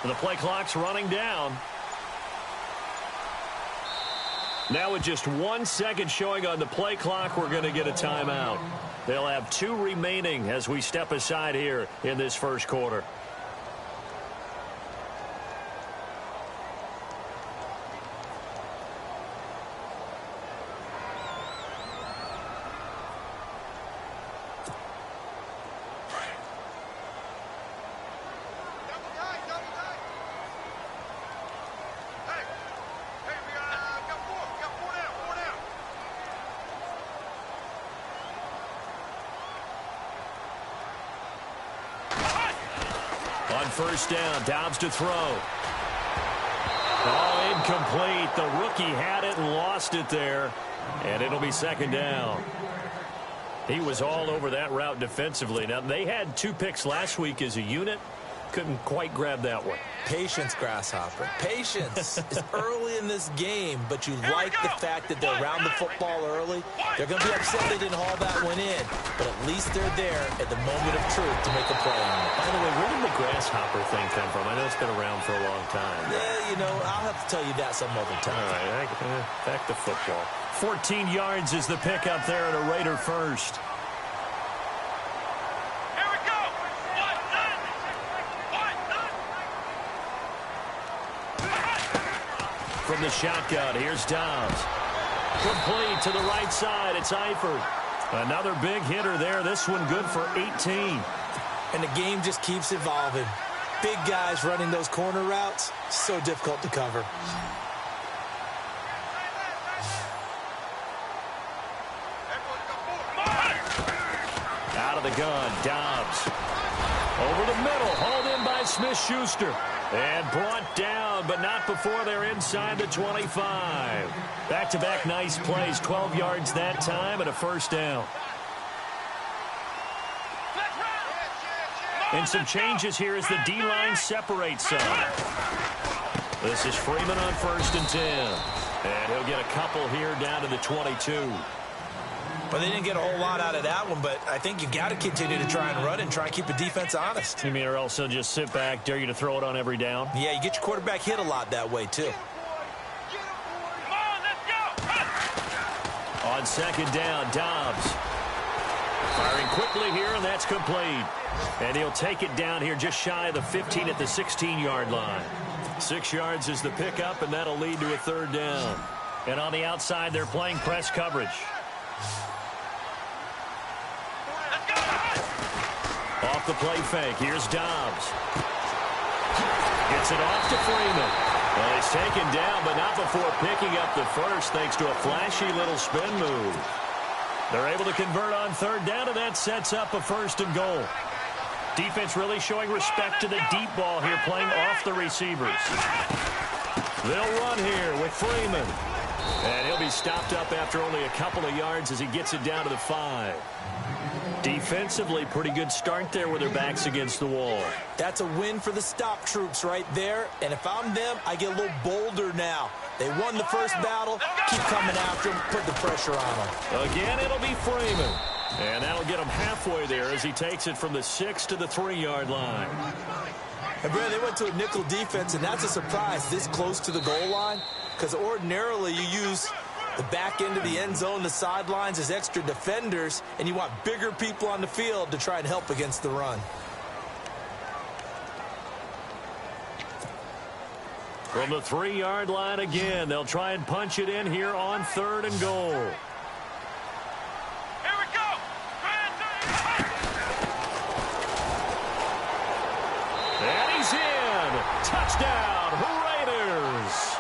The play clock's running down. Now with just 1 second showing on the play clock, we're going to get a timeout. They'll have 2 remaining as we step aside here in this first quarter. On first down, Dobbs to throw. All incomplete. The rookie had it and lost it there. And it'll be second down. He was all over that route defensively. Now, they had 2 picks last week as a unit. Couldn't quite grab that one. Patience, Grasshopper. Patience is early in this game, but you like the fact that they're around the football early. They're going to be upset they didn't haul that one in, but at least they're there at the moment of truth to make a play on it. By the way, where did the Grasshopper thing come from? I know it's been around for a long time. Yeah, you know, I'll have to tell you that some other time. All right, back to football. 14 yards is the pickup there at a Raider first. From the shotgun, here's Dobbs. Complete to the right side. It's Eifert. Another big hitter there. This one good for 18. And the game just keeps evolving. Big guys running those corner routes, so difficult to cover. Out of the gun, Dobbs. Over the middle, hauled in by Smith-Schuster. And brought down, but not before they're inside the 25. Back-to-back nice plays, 12 yards that time, and a first down. And some changes here as the D-line separates some. This is Freeman on 1st and 10. And he'll get a couple here down to the 22. Well, they didn't get a whole lot out of that one, but I think you got to continue to try and run and try and keep the defense honest. You mean or else they'll just sit back, dare you to throw it on every down? Yeah, you get your quarterback hit a lot that way, too. On second down, Dobbs. Firing quickly here, and that's complete. And he'll take it down here just shy of the 15 at the 16-yard line. 6 yards is the pickup, and that'll lead to a third down. And on the outside, they're playing press coverage. Off the play fake, here's Dobbs. Gets it off to Freeman. Well, he's taken down, but not before picking up the first, thanks to a flashy little spin move. They're able to convert on third down, and that sets up a 1st and goal. Defense really showing respect to the deep ball here, playing off the receivers. They'll run here with Freeman. And he'll be stopped up after only a couple of yards as he gets it down to the 5. Defensively, pretty good start there with their backs against the wall. That's a win for the stop troops right there. And if I'm them, I get a little bolder now. They won the first battle. Keep coming after them. Put the pressure on them. Again, it'll be Freeman. And that'll get him halfway there as he takes it from the 6 to the 3-yard line. And, Brad, they went to a nickel defense, and that's a surprise this close to the goal line. Because ordinarily you use the back end of the end zone, the sidelines as extra defenders, and you want bigger people on the field to try and help against the run. From the 3-yard line again, they'll try and punch it in here on 3rd and goal. Here we go. And he's in. Touchdown, Raiders.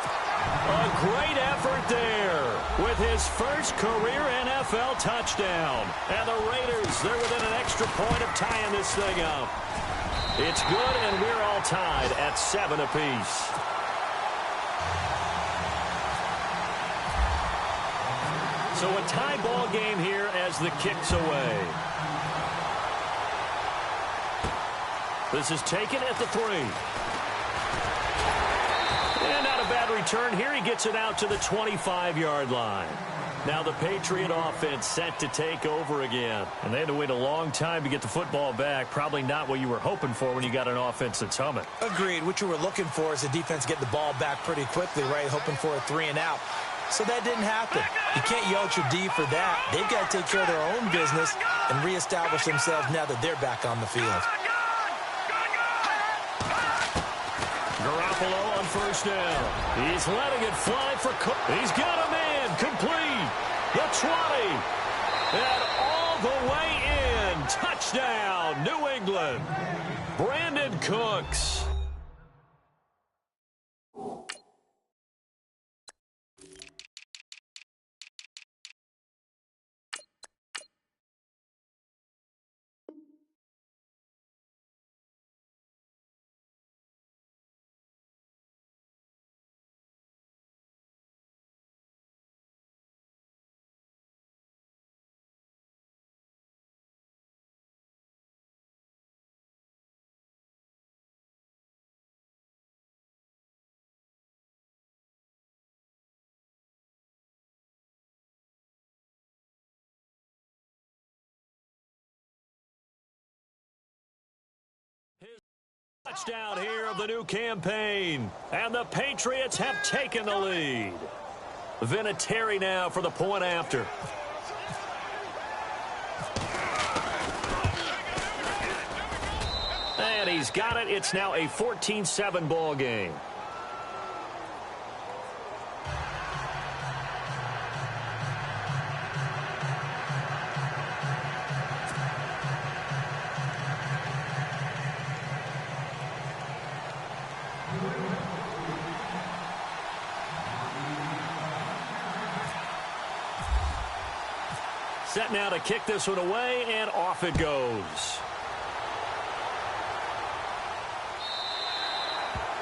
A great effort there with his first career NFL touchdown. And the Raiders, they're within an extra point of tying this thing up. It's good, and we're all tied at 7 apiece. So a tie ball game here as the kick's away. This is taken at the 3. And not a bad return here. He gets it out to the 25-yard line. Now the Patriot offense set to take over again. And they had to wait a long time to get the football back. Probably not what you were hoping for when you got an offense that's humming. Agreed. What you were looking for is the defense get the ball back pretty quickly, right? Hoping for a 3 and out. So that didn't happen. You can't yell at your D for that. They've got to take care of their own business and reestablish themselves now that they're back on the field. Garoppolo on first down. He's letting it fly for Cook. He's got a man complete. The 20. And all the way in. Touchdown, New England. Brandon Cooks. Touchdown here of the new campaign. And the Patriots have taken the lead. Vinatieri now for the point after. And he's got it. It's now a 14-7 ball game. Set now to kick this one away, and off it goes.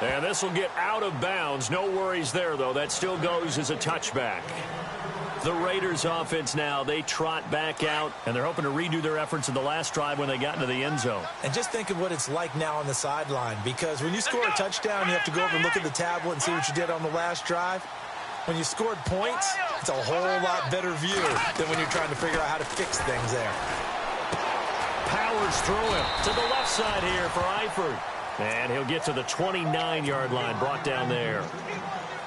And this will get out of bounds. No worries there, though. That still goes as a touchback. The Raiders offense now, they trot back out, and they're hoping to redo their efforts in the last drive when they got into the end zone. And just think of what it's like now on the sideline, because when you score a touchdown, you have to go over and look at the tablet and see what you did on the last drive. When you scored points, it's a whole lot better view than when you're trying to figure out how to fix things there. Powers through him to the left side here for Eifert. And he'll get to the 29-yard line, brought down there.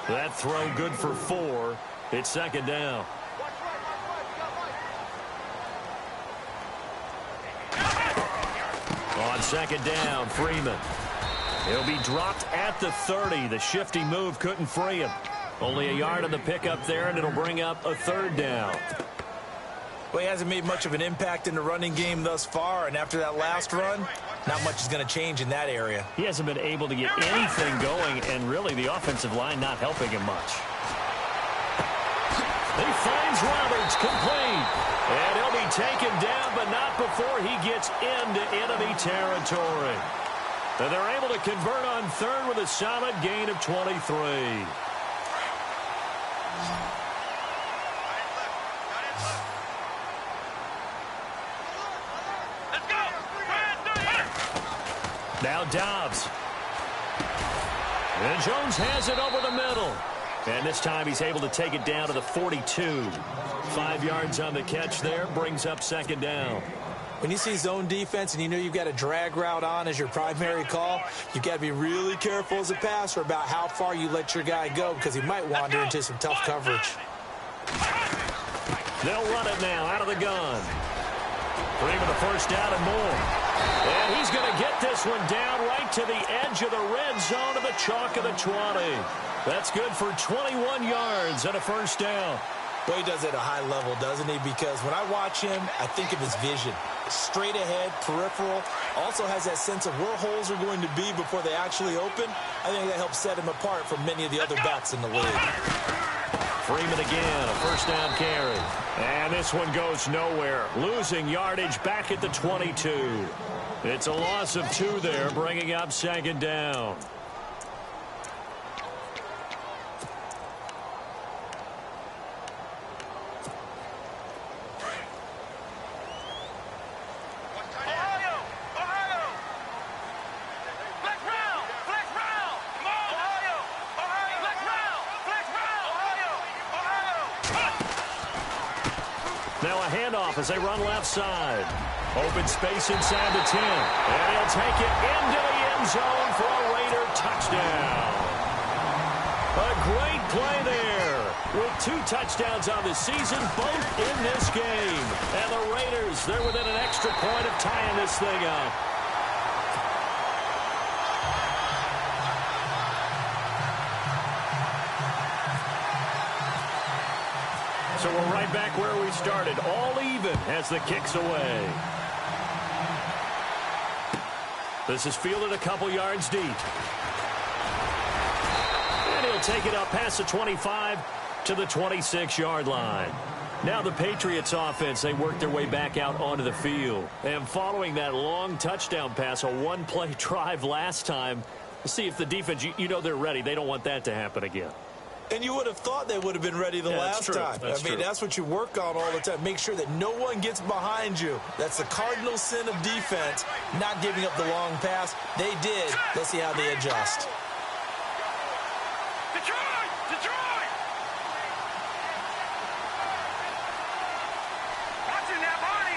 That throw good for 4. It's second down. On second down, Freeman. He'll be dropped at the 30. The shifty move couldn't free him. Only a yard on the pickup there, and it'll bring up a third down. Well, he hasn't made much of an impact in the running game thus far, and after that last run, not much is going to change in that area. He hasn't been able to get anything going, and really the offensive line not helping him much. He finds Roberts complete, and he'll be taken down, but not before he gets into enemy territory. And they're able to convert on third with a solid gain of 23. Now Dobbs. And Jones has it over the middle. And this time he's able to take it down to the 42. 5 yards on the catch there, brings up second down. When you see zone defense and you know you've got a drag route on as your primary call, you've got to be really careful as a passer about how far you let your guy go, because he might wander into some tough coverage. They'll run it now out of the gun. Freeman a first down and more. And he's going to get this one down right to the edge of the red zone of the chalk of the 20. That's good for 21 yards and a first down. Well, he does it at a high level, doesn't he? Because when I watch him, I think of his vision. Straight ahead, peripheral. Also has that sense of where holes are going to be before they actually open. I think that helps set him apart from many of the other backs in the league. Freeman again, a first down carry. And this one goes nowhere. Losing yardage back at the 22. It's a loss of 2 there, bringing up second down. Now a handoff as they run left side. Open space inside the 10. And he'll take it into the end zone for a Raider touchdown. A great play there. With 2 touchdowns on the season, both in this game. And the Raiders, they're within an extra point of tying this thing up. So we're right back where we started, all even as the kick's away. This is fielded a couple yards deep. And he'll take it up past the 25 to the 26-yard line. Now the Patriots offense, they work their way back out onto the field. And following that long touchdown pass, a one-play drive last time, see if the defense, you know they're ready. They don't want that to happen again. And you would have thought they would have been ready the last time. I mean, that's what you work on all the time. Make sure that no one gets behind you. That's the cardinal sin of defense, not giving up the long pass. They did. Let's see how they adjust. Detroit! Watching that body.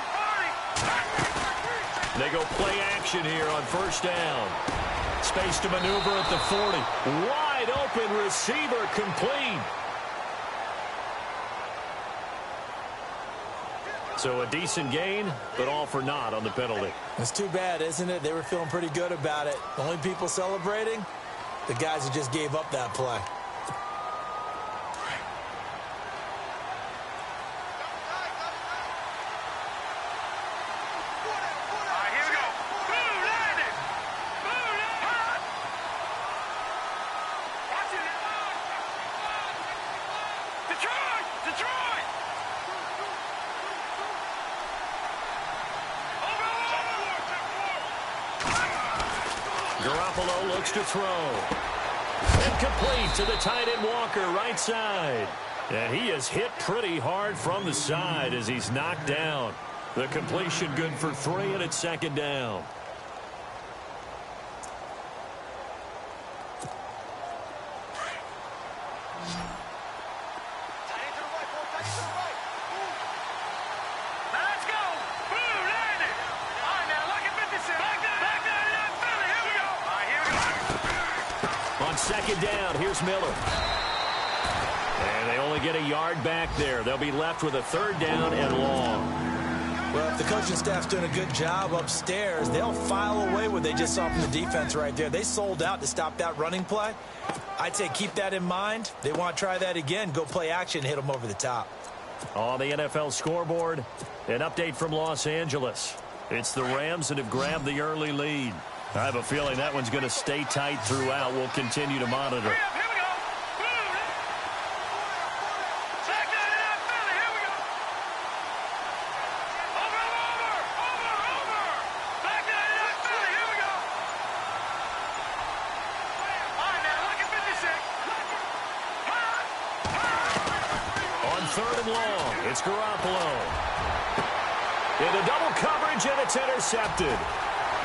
They go play action here on first down. Space to maneuver at the 40. Wide open receiver complete. So a decent gain, but all for naught on the penalty. It's too bad, isn't it? They were feeling pretty good about it. The only people celebrating, the guys who just gave up that play. Garoppolo looks to throw. Incomplete to the tight end Walker, right side. And he is hit pretty hard from the side as he's knocked down. The completion good for 3, and it's second down. Second down, here's Miller. And they only get a yard back there. They'll be left with a third down and long. Well, if the coaching staff's doing a good job upstairs, they'll file away what they just saw from the defense right there. They sold out to stop that running play. I'd say keep that in mind. They want to try that again. Go play action, hit them over the top. On the NFL scoreboard, an update from Los Angeles. It's the Rams that have grabbed the early lead. I have a feeling that one's going to stay tight throughout. We'll continue to monitor. On third and long, it's Garoppolo. Into double coverage, and it's intercepted.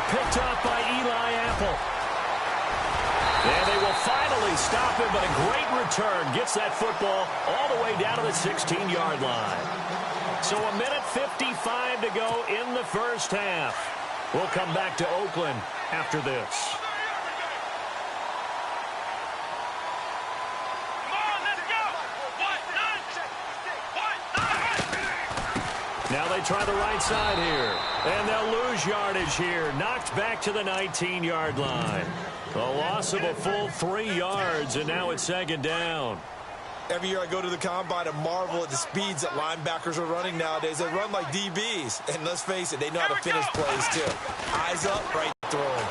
Picked up by Eli Apple. And they will finally stop him, but a great return gets that football all the way down to the 16-yard line. So a minute 55 to go in the first half. We'll come back to Oakland after this. Now they try the right side here. And they'll lose yardage here. Knocked back to the 19-yard line. A loss of a full 3 yards, and now it's second down. Every year I go to the combine and marvel at the speeds that linebackers are running nowadays. They run like DBs. And let's face it, they know how to finish plays too. Eyes up, right through them.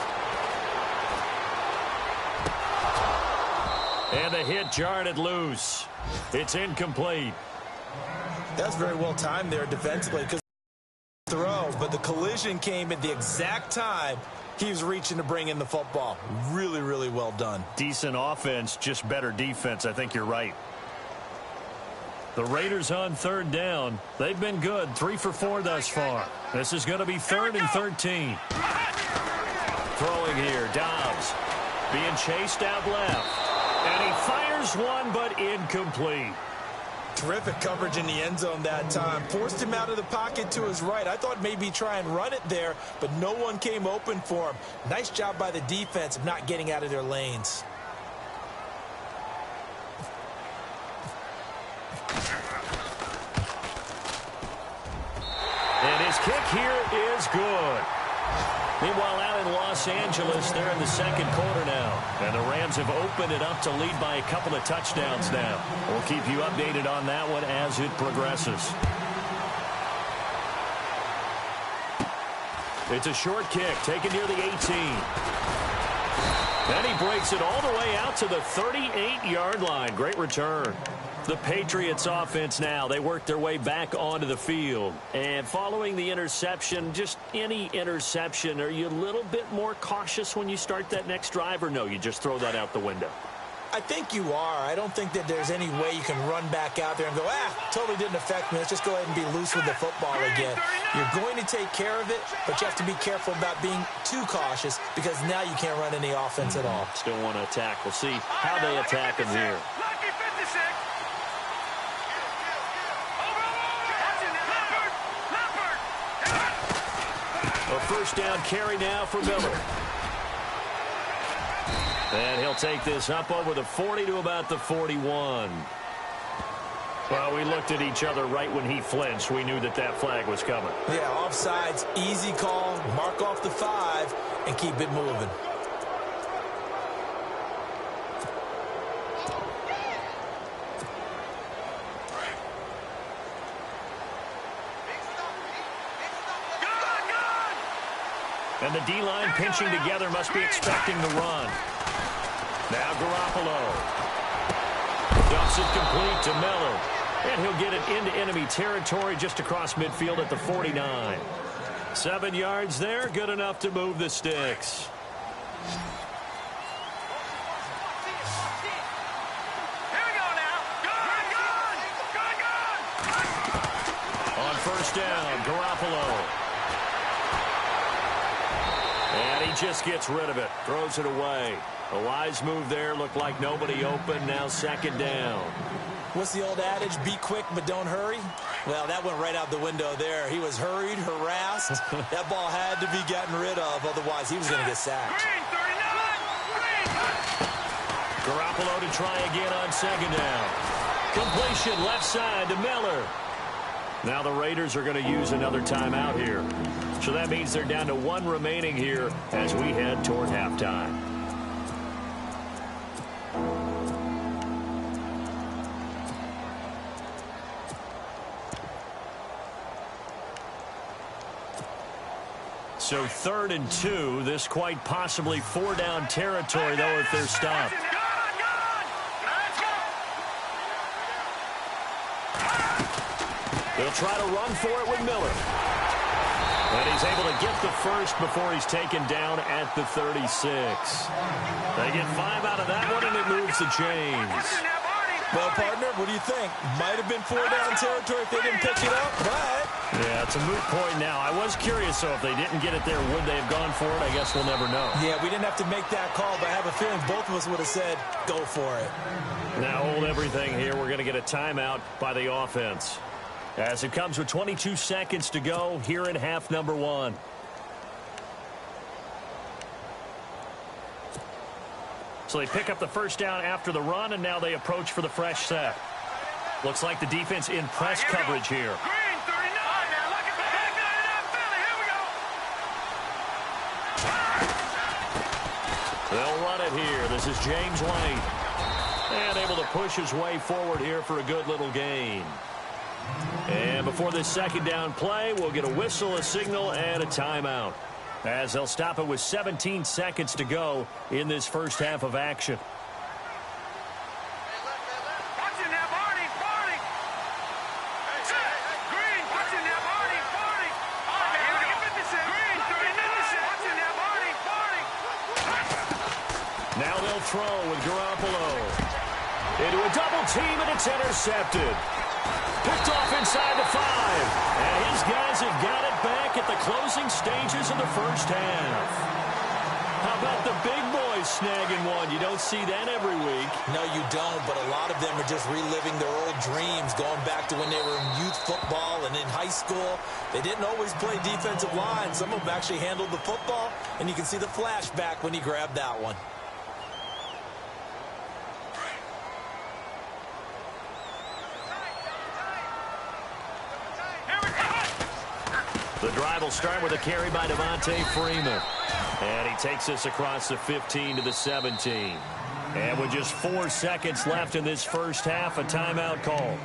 And the hit jarred it loose. It's incomplete. That's very well timed there defensively because throw, but the collision came at the exact time he was reaching to bring in the football. Really, really well done. Decent offense, just better defense. I think you're right. The Raiders on third down. They've been good, 3 for 4 thus far. This is going to be 3rd and 13. Throwing here, Dobbs being chased out left. And he fires one, but incomplete. Terrific coverage in the end zone that time. Forced him out of the pocket to his right. I thought maybe try and run it there, but no one came open for him. Nice job by the defense of not getting out of their lanes. And his kick here is good. Meanwhile, out in Los Angeles, they're in the second quarter now. And the Rams have opened it up to lead by a couple of touchdowns now. We'll keep you updated on that one as it progresses. It's a short kick, taken near the 18. And he breaks it all the way out to the 38-yard line. Great return. The Patriots offense now, they work their way back onto the field. And following the interception, just any interception, are you a little bit more cautious when you start that next drive, or no, you just throw that out the window? I think you are. I don't think that there's any way you can run back out there and go, totally didn't affect me. Let's just go ahead and be loose with the football again. You're going to take care of it, but you have to be careful about being too cautious because now you can't run any offense at all. Still want to attack. We'll see how they attack him here. A first down carry now for Miller. And he'll take this up over the 40 to about the 41. Well, we looked at each other right when he flinched. We knew that that flag was coming. Yeah, offsides, easy call, mark off the 5, and keep it moving. And the D-line pinching together must be expecting the run. Now Garoppolo dumps it complete to Miller. And he'll get it into enemy territory just across midfield at the 49. 7 yards there, good enough to move the sticks. Here we go now. Good. On first down, Garoppolo. And he just gets rid of it, throws it away. A wise move there, looked like nobody open, now second down. What's the old adage, be quick but don't hurry? Well, that went right out the window there. He was hurried, harassed. That ball had to be gotten rid of, otherwise he was going to get sacked. Garoppolo to try again on second down. Completion left side to Miller. Now the Raiders are going to use another timeout here. So that means they're down to 1 remaining here as we head toward halftime. So 3rd and 2. This quite possibly 4-down territory, though, if they're stopped. They'll try to run for it with Miller. And he's able to get the first before he's taken down at the 36. They get 5 out of that one, and it moves the chains. Well, partner, what do you think? Might have been 4-down territory if they didn't pick it up, but... Yeah, it's a moot point now. I was curious, so if they didn't get it there, would they have gone for it? I guess we'll never know. Yeah, we didn't have to make that call, but I have a feeling both of us would have said, go for it. Now hold everything here. We're going to get a timeout by the offense. As it comes with 22 seconds to go here in half number 1. So they pick up the first down after the run, and now they approach for the fresh set. Looks like the defense in press coverage here. Green, 39. Now look at the head. Philly, here we go. They'll run it here. This is James White. And able to push his way forward here for a good little gain. And before this second down play, we'll get a whistle, a signal, and a timeout, as they'll stop it with 17 seconds to go in this first half of action. Watching that, Barney. Green, watching that, Barney. All right, here we go. Green, 39. Watching that, Barney. Now they'll throw with Garoppolo. Into a double team, and it's intercepted. Picked off inside the 5. And his guys have got it back at the closing stages of the first half. How about the big boys snagging one? You don't see that every week. No, you don't, but a lot of them are just reliving their old dreams, going back to when they were in youth football and in high school. They didn't always play defensive line. Some of them actually handled the football, and you can see the flashback when he grabbed that one. The drive will start with a carry by Devontae Freeman. And he takes this across the 15 to the 17. And with just 4 seconds left in this first half, a timeout call.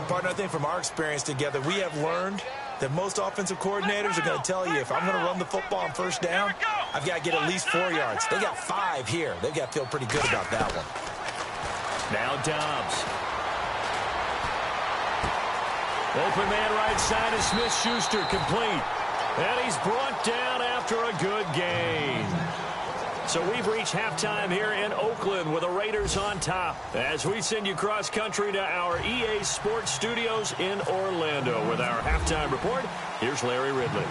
Partner, I think from our experience together, we have learned that most offensive coordinators are going to tell you, if I'm going to run the football on first down, I've got to get at least 4 yards. They got 5 here. They've got to feel pretty good about that one. Now Dobbs. Open man right side is Smith-Schuster, complete. And he's brought down after a good gain. So we've reached halftime here in Oakland with the Raiders on top as we send you cross-country to our EA Sports Studios in Orlando with our halftime report. Here's Larry Ridley.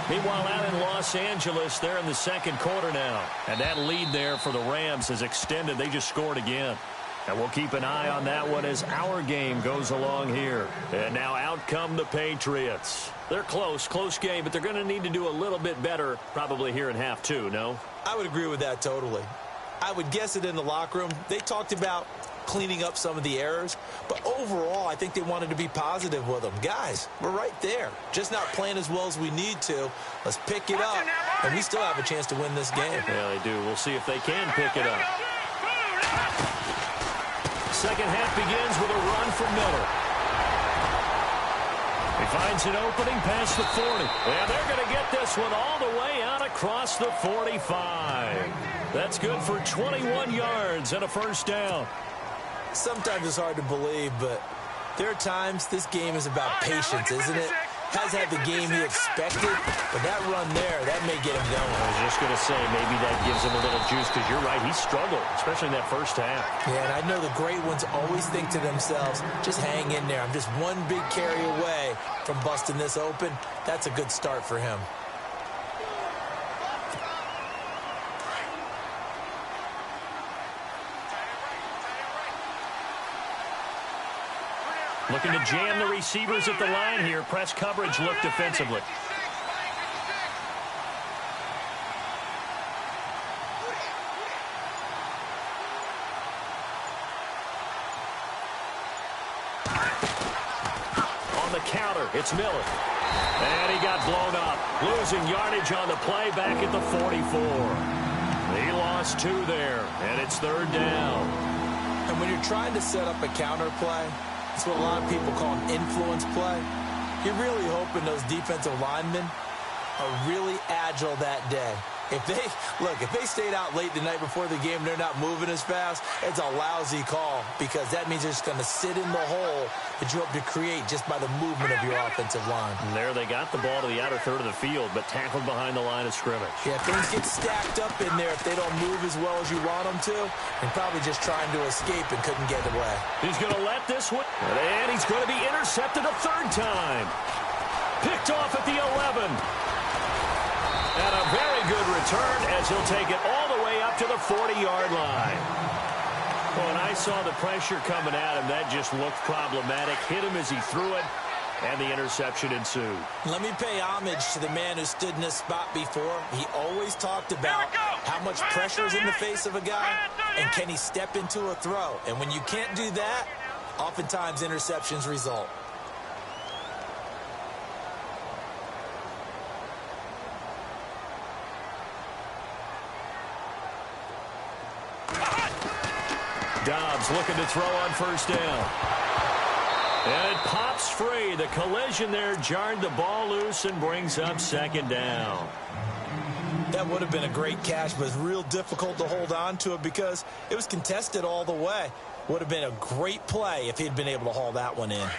Meanwhile, out in Los Angeles, they're in the second quarter now. And that lead there for the Rams is extended. They just scored again. And we'll keep an eye on that one as our game goes along here. And now out come the Patriots. They're close game, but they're going to need to do a little bit better probably here in half two, no? I would agree with that totally. I would guess it in the locker room. They talked about cleaning up some of the errors, but overall, I think they wanted to be positive with them. Guys, we're right there. Just not playing as well as we need to. Let's pick it up, and we still have a chance to win this game. Yeah, they do. We'll see if they can pick it up. Second half begins with a run from Miller. He finds an opening past the 40. And they're going to get this one all the way out across the 45. That's good for 21 yards and a first down. Sometimes it's hard to believe, but there are times this game is about patience, isn't it? Has had the game he expected, but that run there, that may get him going. I was just going to say, maybe that gives him a little juice, because you're right, he struggled, especially in that first half. Yeah, and I know the great ones always think to themselves, just hang in there. I'm just one big carry away from busting this open. That's a good start for him. Looking to jam the receivers at the line here. Press coverage look defensively. On the counter, it's Miller. And he got blown up. Losing yardage on the play back at the 44. He lost 2 there, and it's third down. And when you're trying to set up a counter play, it's what a lot of people call an influence play. You're really hoping those defensive linemen are really agile that day. If they stayed out late the night before the game, they're not moving as fast, it's a lousy call, because that means they're just going to sit in the hole that you hope to create just by the movement of your offensive line. And there they got the ball to the outer third of the field, but tackled behind the line of scrimmage. Yeah, things get stacked up in there if they don't move as well as you want them to, and probably just trying to escape and couldn't get away. He's going to let this one, and he's going to be intercepted a third time. Picked off at the 11. And a very good return as he'll take it all the way up to the 40-yard line. Well, when I saw the pressure coming at him, that just looked problematic. Hit him as he threw it, and the interception ensued. Let me pay homage to the man who stood in this spot before. He always talked about how much pressure is in the face of a guy, and can he step into a throw. And when you can't do that, oftentimes interceptions result. Dobbs looking to throw on first down. And it pops free. The collision there jarred the ball loose and brings up second down. That would have been a great catch, but it's real difficult to hold on to it because it was contested all the way. Would have been a great play if he'd been able to haul that one in.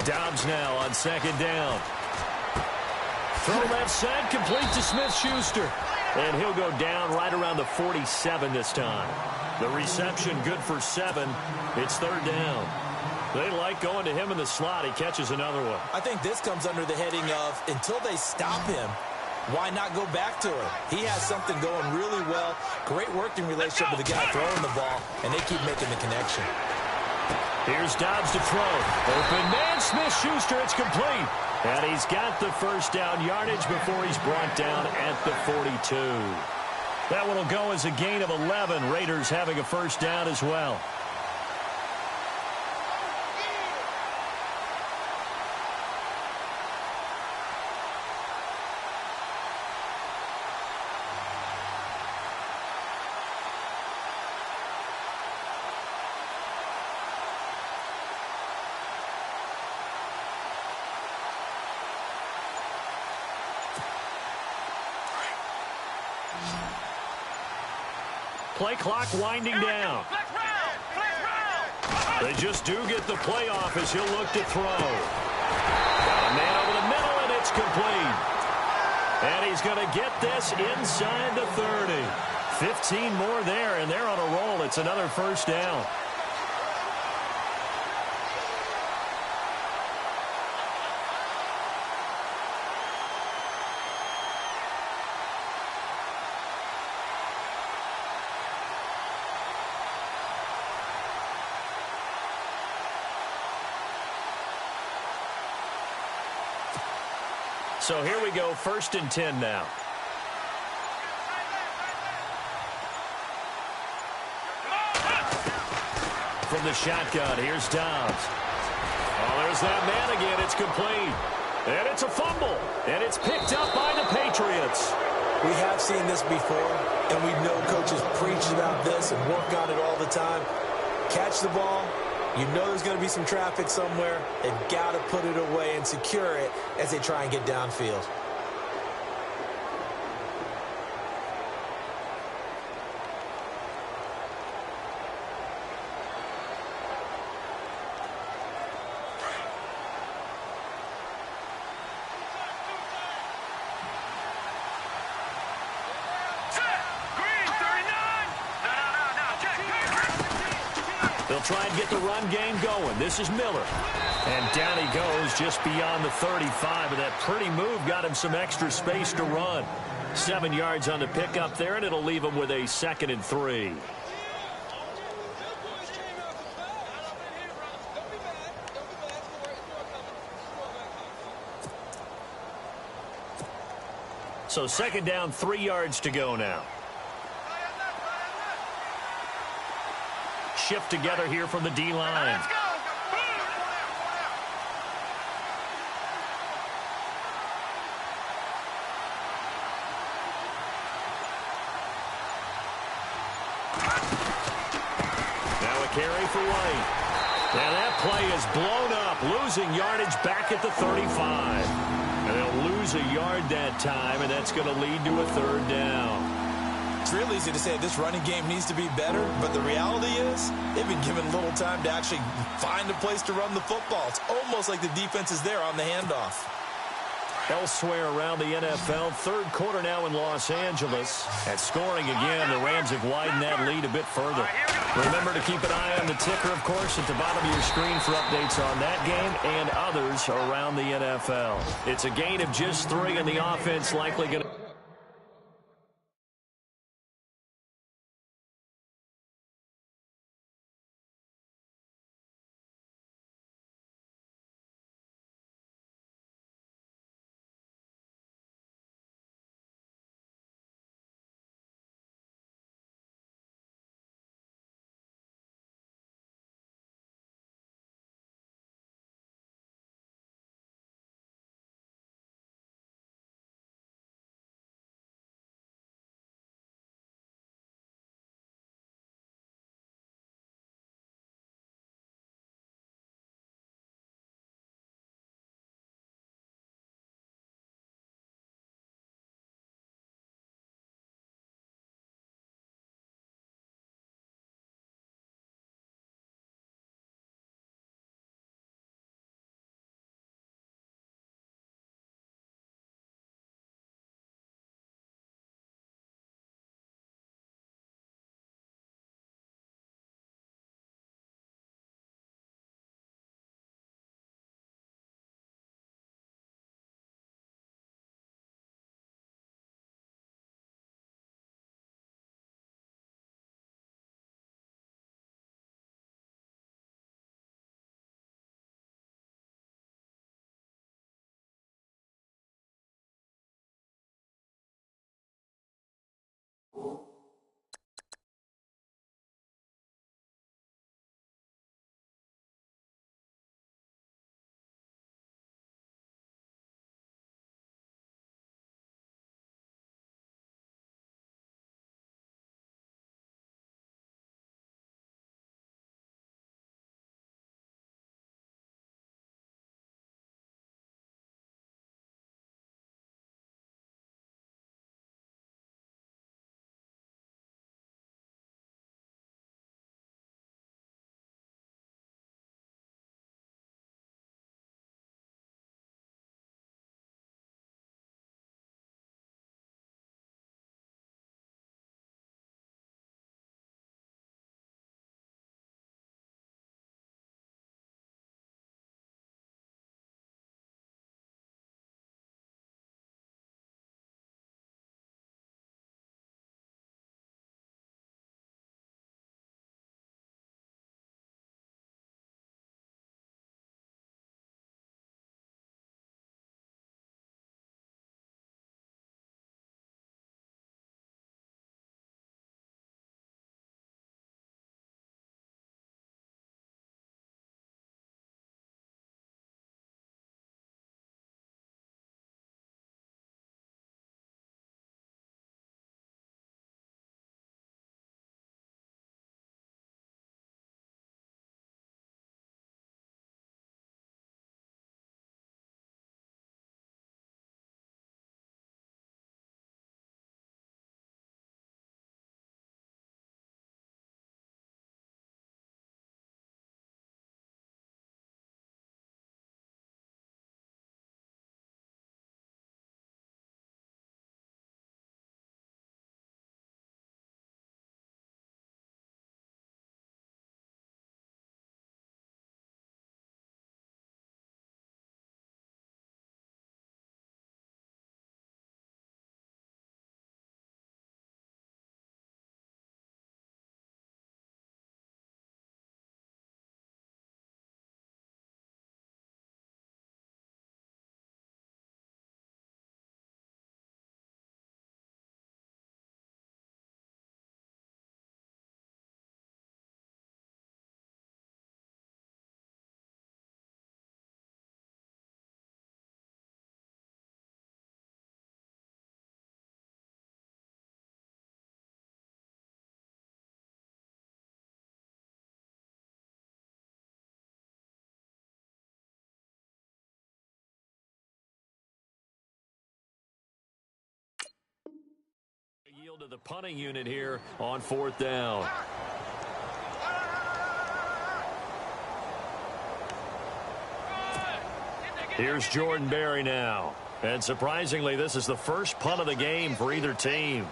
Dobbs now on second down. Throw left side, complete to Smith-Schuster. And he'll go down right around the 47 this time. The reception good for 7. It's third down. They like going to him in the slot. He catches another one. I think this comes under the heading of until they stop him, why not go back to him? He has something going really well. Great working relationship with the guy throwing the ball, and they keep making the connection. Here's Dobbs to throw. Open man, Smith-Schuster. It's complete. And he's got the first down yardage before he's brought down at the 42. That one will go as a gain of 11. Raiders having a first down as well. Play clock winding down. They just do get the playoff as he'll look to throw. Got a man over the middle, and it's complete. And he's going to get this inside the 30. 15 more there, and they're on a roll. It's another first down. So here we go, 1st and 10 now. From the shotgun, here's Dobbs. Oh, there's that man again. It's complete. And it's a fumble. And it's picked up by the Patriots. We have seen this before, and we know coaches preach about this and work on it all the time. Catch the ball. You know there's going to be some traffic somewhere. They've got to put it away and secure it as they try and get downfield. They'll try and get the run game going. This is Miller. And down he goes just beyond the 35. And that pretty move got him some extra space to run. 7 yards on the pickup there, and it'll leave him with a 2nd and 3. So 2nd down, 3 yards to go now. Shift together here from the D-line. Now a carry for White. Now that play is blown up, losing yardage back at the 35. And they'll lose a yard that time, and that's going to lead to a 3rd down. It's real easy to say this running game needs to be better, but the reality is they've been given little time to actually find a place to run the football. It's almost like the defense is there on the handoff. Elsewhere around the NFL, 3rd quarter now in Los Angeles. At scoring again, the Rams have widened that lead a bit further. Remember to keep an eye on the ticker, of course, at the bottom of your screen for updates on that game and others around the NFL. It's a gain of just 3, and the offense likely going to field to the punting unit here on 4th down. Here's Jordan Berry now. And surprisingly, this is the first punt of the game for either team.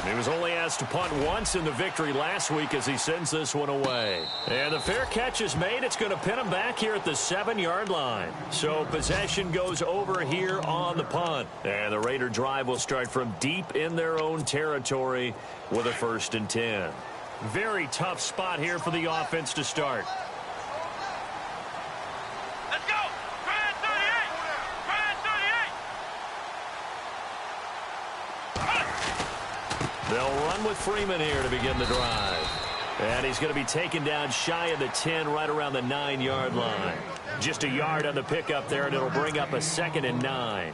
He was only asked to punt once in the victory last week as he sends this one away. And the fair catch is made. It's going to pin him back here at the 7-yard line. So possession goes over here on the punt. And the Raider drive will start from deep in their own territory with a 1st and 10. Very tough spot here for the offense to start. Let's go! Try 38! Try 38! They'll run with Freeman here to begin the drive. And he's going to be taken down shy of the 10, right around the 9-yard line. Just a yard on the pickup there, and it'll bring up a 2nd and 9.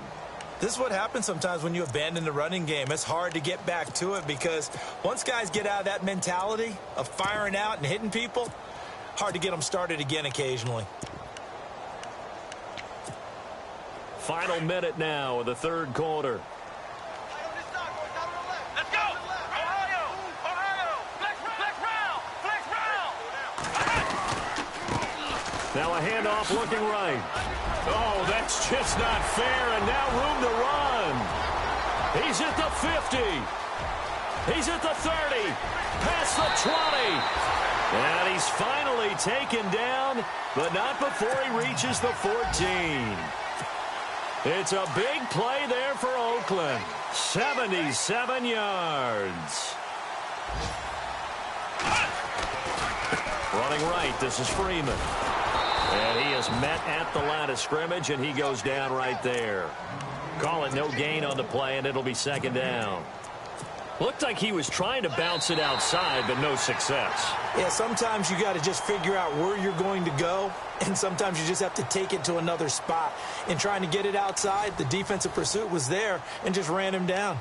This is what happens sometimes when you abandon the running game. It's hard to get back to it because once guys get out of that mentality of firing out and hitting people, hard to get them started again occasionally. Final minute now of the 3rd quarter. Let's go! Ohio! Ohio! Flex round! Flex round! Now a handoff looking right. Oh, that's just not fair, and now room to run. He's at the 50. He's at the 30. Past the 20. And he's finally taken down, but not before he reaches the 14. It's a big play there for Oakland. 77 yards. Running right, this is Freeman. And he is met at the line of scrimmage, and he goes down right there. Call it no gain on the play, and it'll be 2nd down. Looked like he was trying to bounce it outside, but no success. Yeah, sometimes you got to just figure out where you're going to go, and sometimes you just have to take it to another spot. In trying to get it outside, the defensive pursuit was there and just ran him down.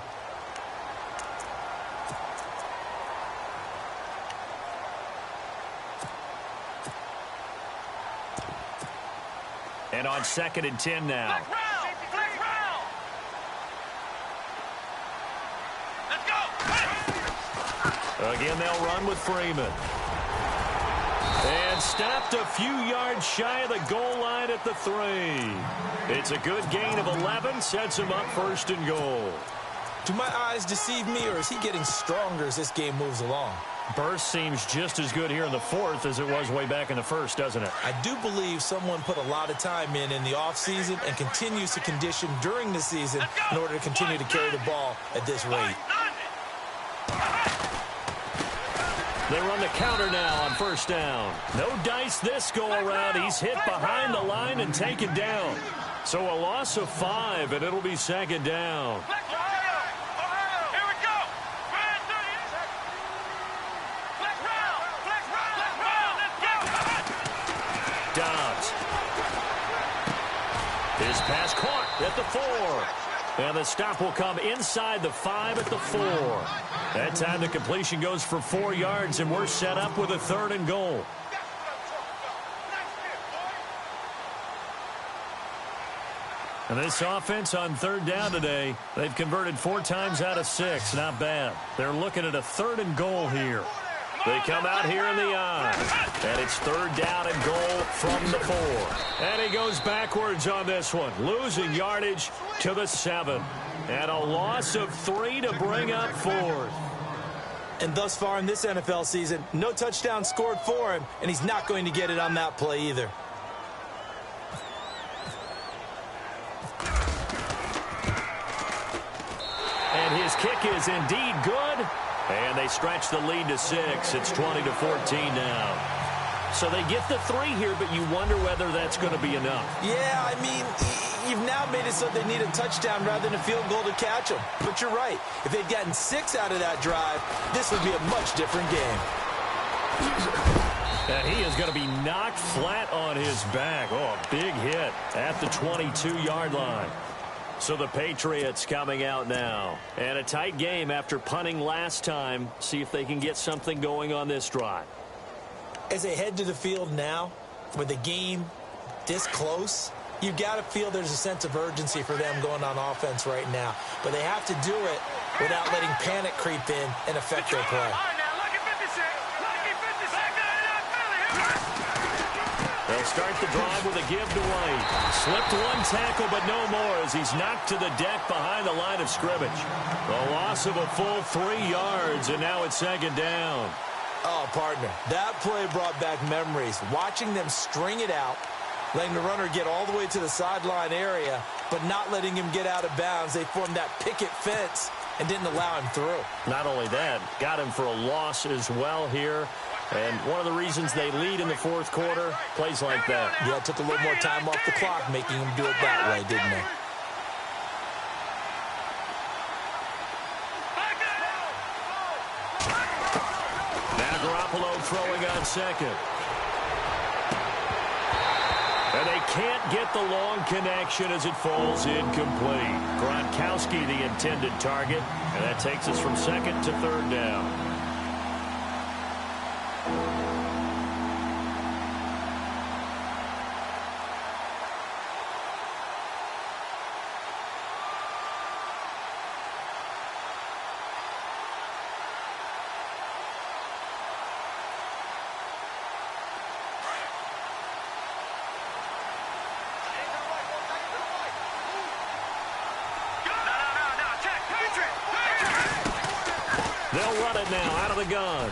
And on 2nd and 10 now. Flex round! Let's go! Again, they'll run with Freeman. And stopped a few yards shy of the goal line at the 3. It's a good gain of 11, sets him up 1st and goal. Do my eyes deceive me, or is he getting stronger as this game moves along? Burst seems just as good here in the 4th as it was way back in the 1st, doesn't it? I do believe someone put a lot of time in the offseason and continues to condition during the season in order to continue to carry the ball at this rate. They run the counter now on 1st down. No dice this go-around. He's hit behind the line and taken down. So a loss of 5, and it'll be 2nd down. Here we go! Dobbs. His pass caught at the 4. And the stop will come inside the 5 at the 4. That time the completion goes for 4 yards, and we're set up with a 3rd and goal. And this offense on 3rd down today, they've converted 4 times out of 6. Not bad. They're looking at a 3rd and goal here. They come out here in the I. And it's 3rd down and goal from the 4. And he goes backwards on this one, losing yardage to the 7. And a loss of 3 to bring up 4th. And thus far in this NFL season, no touchdown scored for him, and he's not going to get it on that play either. And his kick is indeed good. And they stretch the lead to 6. It's 20-14 now. So they get the 3 here, but you wonder whether that's going to be enough. Yeah, I mean, you've now made it so they need a touchdown rather than a field goal to catch them. But you're right. If they'd gotten 6 out of that drive, this would be a much different game. And he is going to be knocked flat on his back. Oh, a big hit at the 22-yard line. So the Patriots coming out now. And a tight game after punting last time. See if they can get something going on this drive. As they head to the field now, with the game this close, You've got to feel there's a sense of urgency for them going on offense right now. But they have to do it without letting panic creep in and affect their play. They'll start the drive with a give to White. Slipped one tackle, but no more as he's knocked to the deck behind the line of scrimmage. The loss of a full 3 yards, and now it's second down. Oh, partner, that play brought back memories. Watching them string it out, letting the runner get all the way to the sideline area, but not letting him get out of bounds. They formed that picket fence and didn't allow him through. Not only that, got him for a loss as well here. And one of the reasons they lead in the fourth quarter, plays like that. Yeah, it took a little more time off the clock, making him do it that way, didn't they? Now Garoppolo throwing on second. And they can't get the long connection as it falls incomplete. Gronkowski the intended target, and that takes us from second to third down. They'll run it now out of the gun.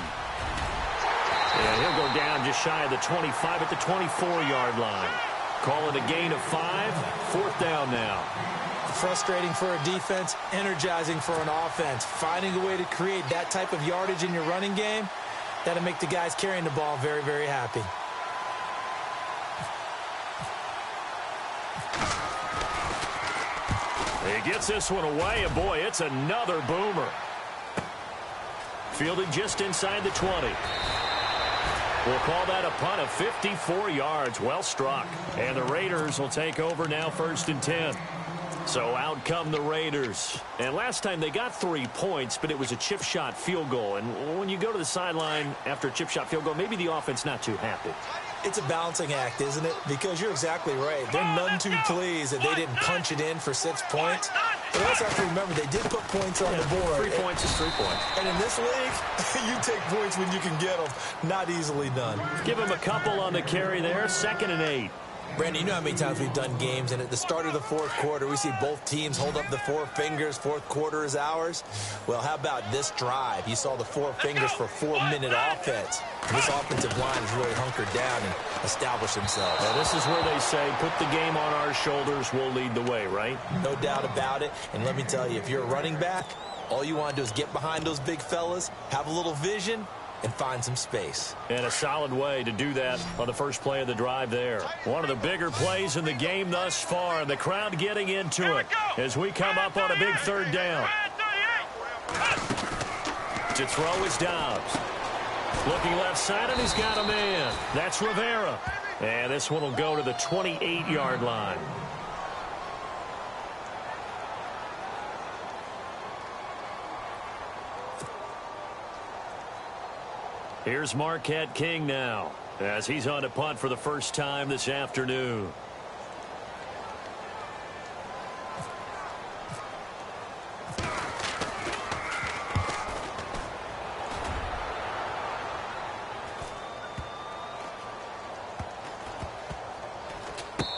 And he'll go down just shy of the 25 at the 24-yard line. Call it a gain of 5. Fourth down now. Frustrating for a defense, energizing for an offense. Finding a way to create that type of yardage in your running game, that'll make the guys carrying the ball very, very happy. He gets this one away, and boy, it's another boomer. Fielded just inside the 20. We'll call that a punt of 54 yards. Well struck. And the Raiders will take over now, 1st and 10. So out come the Raiders. And last time they got 3 points, but it was a chip shot field goal. And when you go to the sideline after a chip shot field goal, maybe the offense not too happy. It's a balancing act, isn't it? Because you're exactly right. They're none too pleased that they didn't punch it in for 6 points. But also have to remember, they did put points on the board. 3 points is 3 points. And in this league, you take points when you can get them. Not easily done. Give him a couple on the carry there. 2nd and 8. Brandon, you know how many times we've done games, and at the start of the fourth quarter, we see both teams hold up the 4 fingers. Fourth quarter is ours. Well, how about this drive? You saw the 4 fingers for 4-minute offense. And this offensive line has really hunkered down and established themselves. Now, this is where they say, put the game on our shoulders, we'll lead the way, right? No doubt about it. And let me tell you, if you're a running back, all you want to do is get behind those big fellas, have a little vision, and find some space. And a solid way to do that on the first play of the drive there. One of the bigger plays in the game thus far, and the crowd getting into it as we come up on a big 3rd down. To throw is Dobbs. Looking left side, and he's got a man. That's Rivera. And this one will go to the 28-yard line. Here's Marquette King now, as he's on to punt for the first time this afternoon.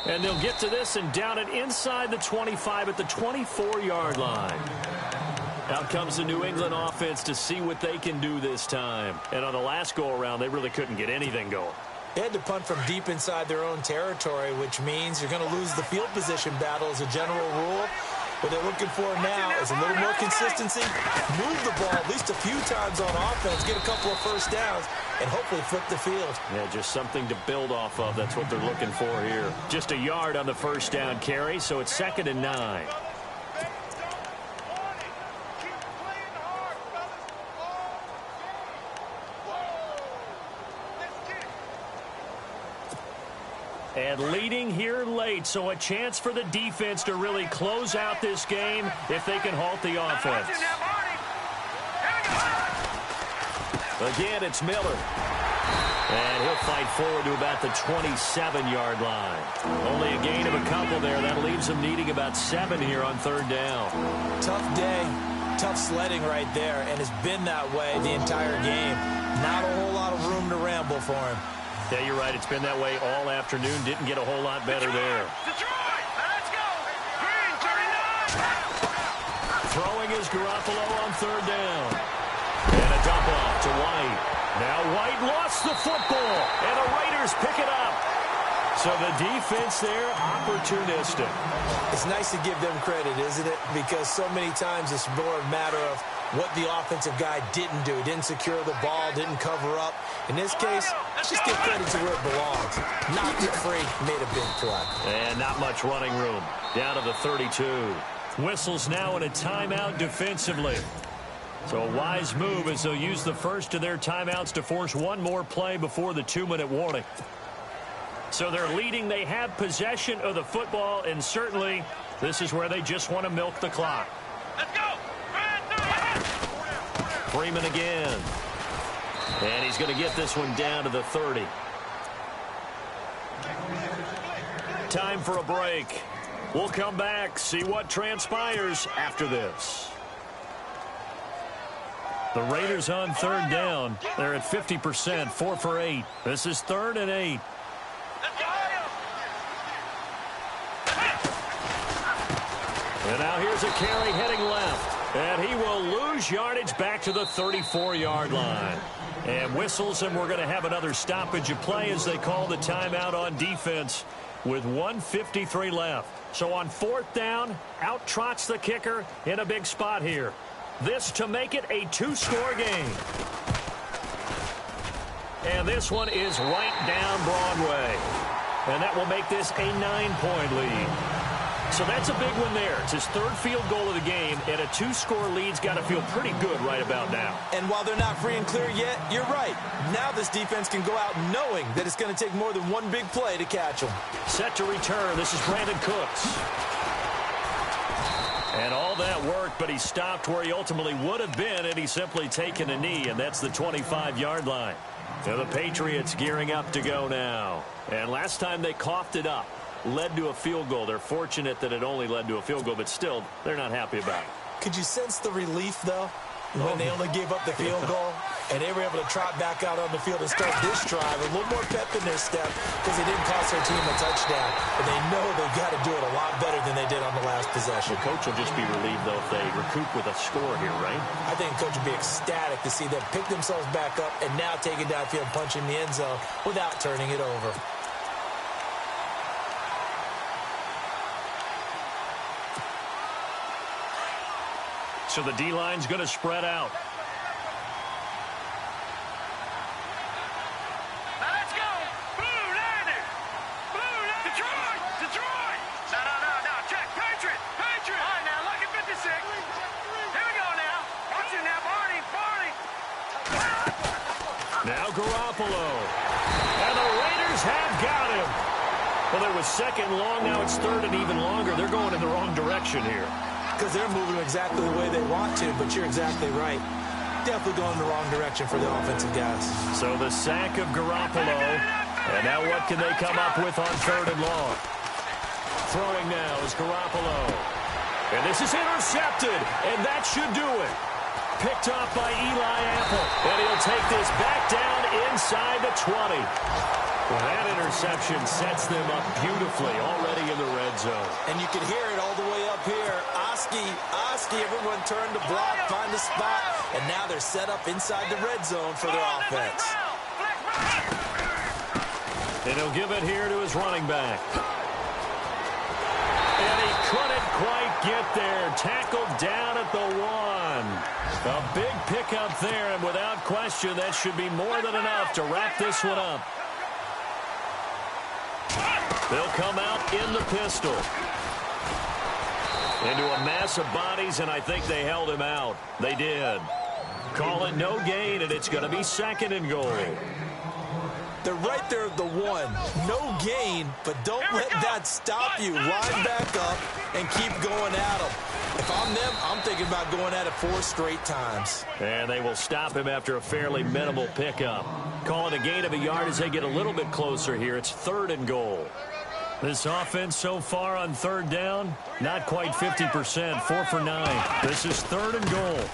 And they'll get to this and down it inside the 25 at the 24-yard line. Out comes the New England offense to see what they can do this time. And on the last go-around, they really couldn't get anything going. They had to punt from deep inside their own territory, which means you're going to lose the field position battle as a general rule. What they're looking for now is a little more consistency, move the ball at least a few times on offense, get a couple of first downs, and hopefully flip the field. Yeah, just something to build off of. That's what they're looking for here. Just a yard on the first down carry, so it's 2nd and 9. And leading here late, so a chance for the defense to really close out this game if they can halt the offense. Again, it's Miller. And he'll fight forward to about the 27-yard line. Only a gain of a couple there. That leaves him needing about 7 here on third down. Tough day, tough sledding right there, and it's been that way the entire game. Not a whole lot of room to ramble for him. Yeah, you're right. It's been that way all afternoon. Didn't get a whole lot better there. Detroit, let's go. Green, 39. Throwing is Garoppolo on third down. And a dump off to White. Now White lost the football, and the Raiders pick it up. So the defense there, opportunistic. It's nice to give them credit, isn't it? Because so many times it's more a matter of what the offensive guy didn't do. Didn't secure the ball, didn't cover up. In this case, just give credit to where it belongs. Knocked it free, made a big play. And not much running room. Down to the 32. Whistles now in a timeout defensively. So a wise move as they'll use the first of their timeouts to force one more play before the 2-minute warning. So they're leading. They have possession of the football, and certainly this is where they just want to milk the clock. Let's go. Freeman again. And he's going to get this one down to the 30. Time for a break. We'll come back, see what transpires after this. The Raiders on third down. They're at 50%, 4 for 8. This is 3rd and 8. And now here's a carry heading left. And he will lose yardage back to the 34-yard line. And whistles, and we're going to have another stoppage of play as they call the timeout on defense with 1:53 left. So on 4th down, out trots the kicker in a big spot here. This to make it a 2-score game. And this one is right down Broadway. And that will make this a 9-point lead. So that's a big one there. It's his 3rd field goal of the game, and a 2-score lead's got to feel pretty good right about now. And while they're not free and clear yet, you're right. Now this defense can go out knowing that it's going to take more than one big play to catch them. Set to return. This is Brandon Cooks. And all that worked, but he stopped where he ultimately would have been had he simply taken a knee, and that's the 25-yard line. Now the Patriots gearing up to go now. And last time they coughed it up, led to a field goal. They're fortunate that it only led to a field goal, but still, they're not happy about it. Could you sense the relief, though, when they only gave up the field goal and they were able to trot back out on the field and start this drive? A little more pep in their step because they didn't cost their team a touchdown. But they know they've got to do it a lot better than they did on the last possession. The coach will just be relieved, though, if they recoup with a score here, right? I think the coach will be ecstatic to see them pick themselves back up and now take it downfield, punch in the end zone without turning it over. So the D-line's going to spread out. Now let's go. Blue Niners. Blue Niners. Detroit. Detroit. No. Check. Patriot. All right, now look at 56. Here we go now. Watch it now, Barney. Now Garoppolo. And the Raiders have got him. Well, there was 2nd long. Now it's 3rd and even longer. They're going in the wrong direction here. Because they're moving exactly the way they want to, but you're exactly right. Definitely going in the wrong direction for the offensive guys. So the sack of Garoppolo. And now what can they come up with on 3rd and long? Throwing now is Garoppolo. And this is intercepted, and that should do it. Picked off by Eli Apple. And he'll take this back down inside the 20. Well, that interception sets them up beautifully already in the red zone. And you can hear it all the way up here. Oski, everyone turned to block, find a spot, and now they're set up inside the red zone for their offense. And he'll give it here to his running back. And he couldn't quite get there. Tackled down at the 1. A big pickup there, and without question, that should be more than enough to wrap this one up. They'll come out in the pistol. Into a mass of bodies, and I think they held him out. They did. Call it no gain, and it's going to be 2nd and goal. They're right there at the one. No gain, but don't let that stop you. Line back up and keep going at them. If I'm them, I'm thinking about going at it 4 straight times. And they will stop him after a fairly minimal pickup. Calling a gain of a yard as they get a little bit closer here. It's 3rd and goal. This offense so far on 3rd down, not quite 50%, 4 for 9. This is 3rd and goal.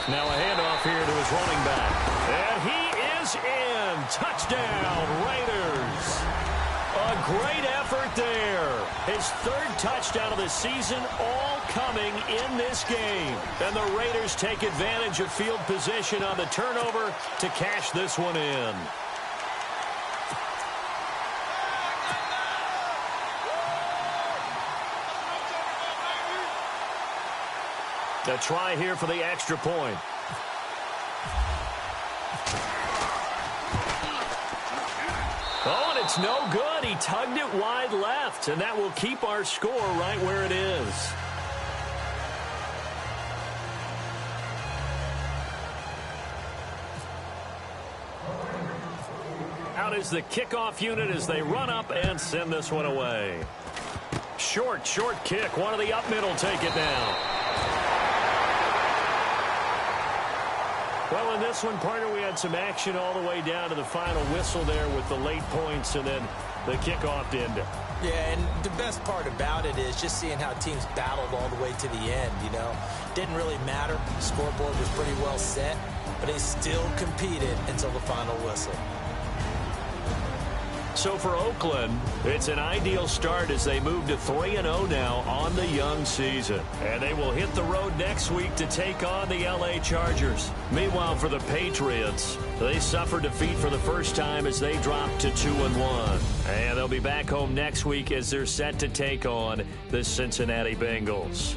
Now a handoff here to his running back. And he is in. Touchdown, Raiders. A great effort there. His 3rd touchdown of the season, all coming in this game. And the Raiders take advantage of field position on the turnover to cash this one in. A try here for the extra point. Oh, and it's no good. He tugged it wide left, and that will keep our score right where it is. Out is the kickoff unit as they run up and send this one away. Short kick. One of the up middle take it down. Well, in this one, partner, we had some action all the way down to the final whistle there with the late points and then the kickoff to end it. Yeah, and the best part about it is just seeing how teams battled all the way to the end, you know. Didn't really matter. The scoreboard was pretty well set, but they still competed until the final whistle. So for Oakland, it's an ideal start as they move to 3-0 now on the young season. And they will hit the road next week to take on the LA Chargers. Meanwhile, for the Patriots, they suffered defeat for the first time as they dropped to 2-1. And they'll be back home next week as they're set to take on the Cincinnati Bengals.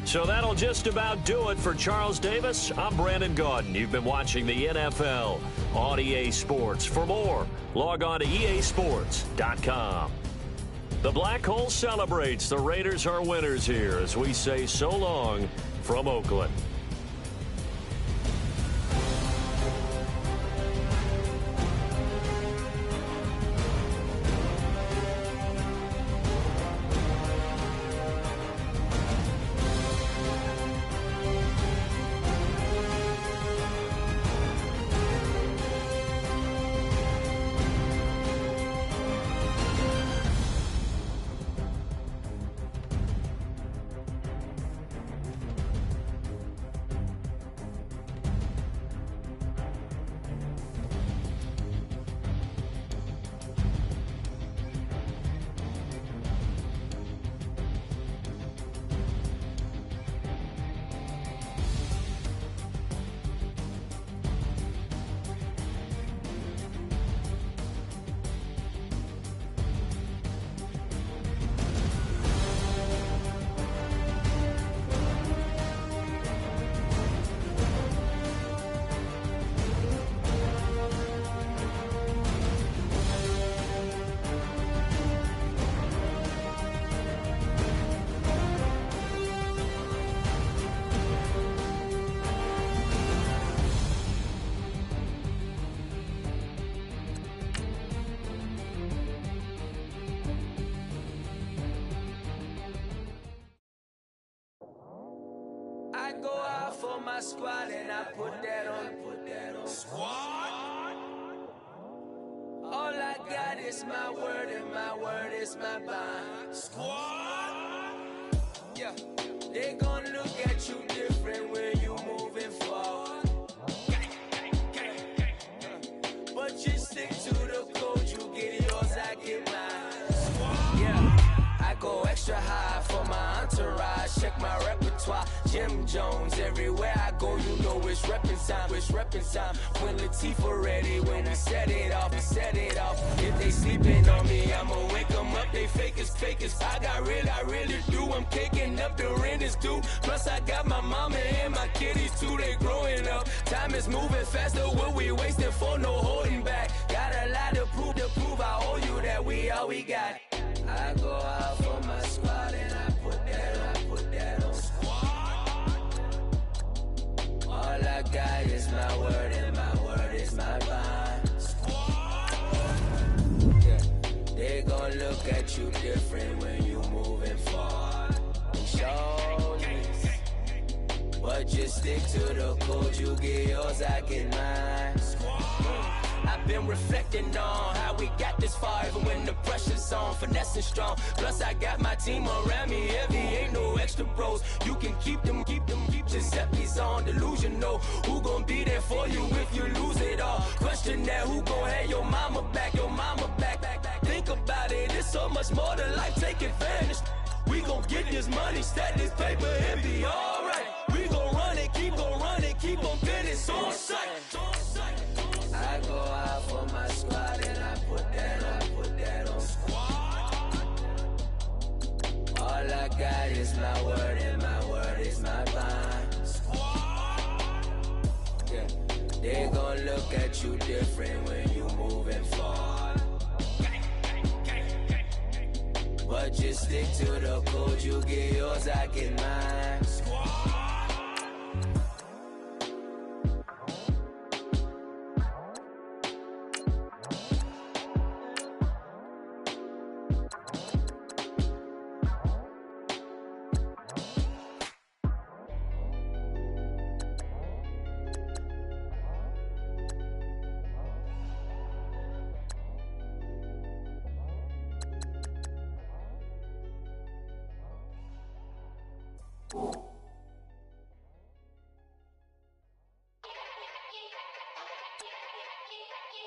So that'll just about do it for Charles Davis. I'm Brandon Gaudin. You've been watching the NFL on EA Sports. For more, log on to easports.com. The Black Hole celebrates. The Raiders are winners here as we say so long from Oakland. I go out for my squad and I put that on. Squad? All I got is my word and my word is my bond. Squad? Yeah, they gon' look at you different when you moving forward. But you stick to the code, you get yours, I get mine. Yeah, I go extra high for my entourage, check my repertoire. Jim Jones. Everywhere I go, you know it's reppin' time. It's reppin' time. When Latifah ready, when we set it off, we set it off. If they sleeping on me, I'ma wake them up. They fake as I really do. I'm caking up, the rent is due. Plus I got my mama and my kiddies too. They growing up. Time is moving faster. What we wasting for? No holding back. Got a lot to prove. I owe you that we all we got. I go out for my squad and I put that on squad. All I got is my word and my word is my bond. Yeah. They gon' look at you different when you moving forward. Show this. But just stick to the code. You get yours, I get mine. I've been reflecting on how we got this far, even when the pressure's on, finessing strong. Plus I got my team around me heavy, ain't no extra bros. You can keep them. Giuseppe's on delusional. Who gon' be there for you if you lose it all? Question that, who gon' have your mama back? Think about it, it's so much more to life, take advantage. We gon' get this money, stack this paper, and be alright. We gon' run it, keep on finish on sight. I go out for my squad and I put that on squad. All I got is my word and my word is my bond. Squad. Yeah. They gon' look at you different when you moving forward. But just stick to the code, you get yours, I get mine. Squad.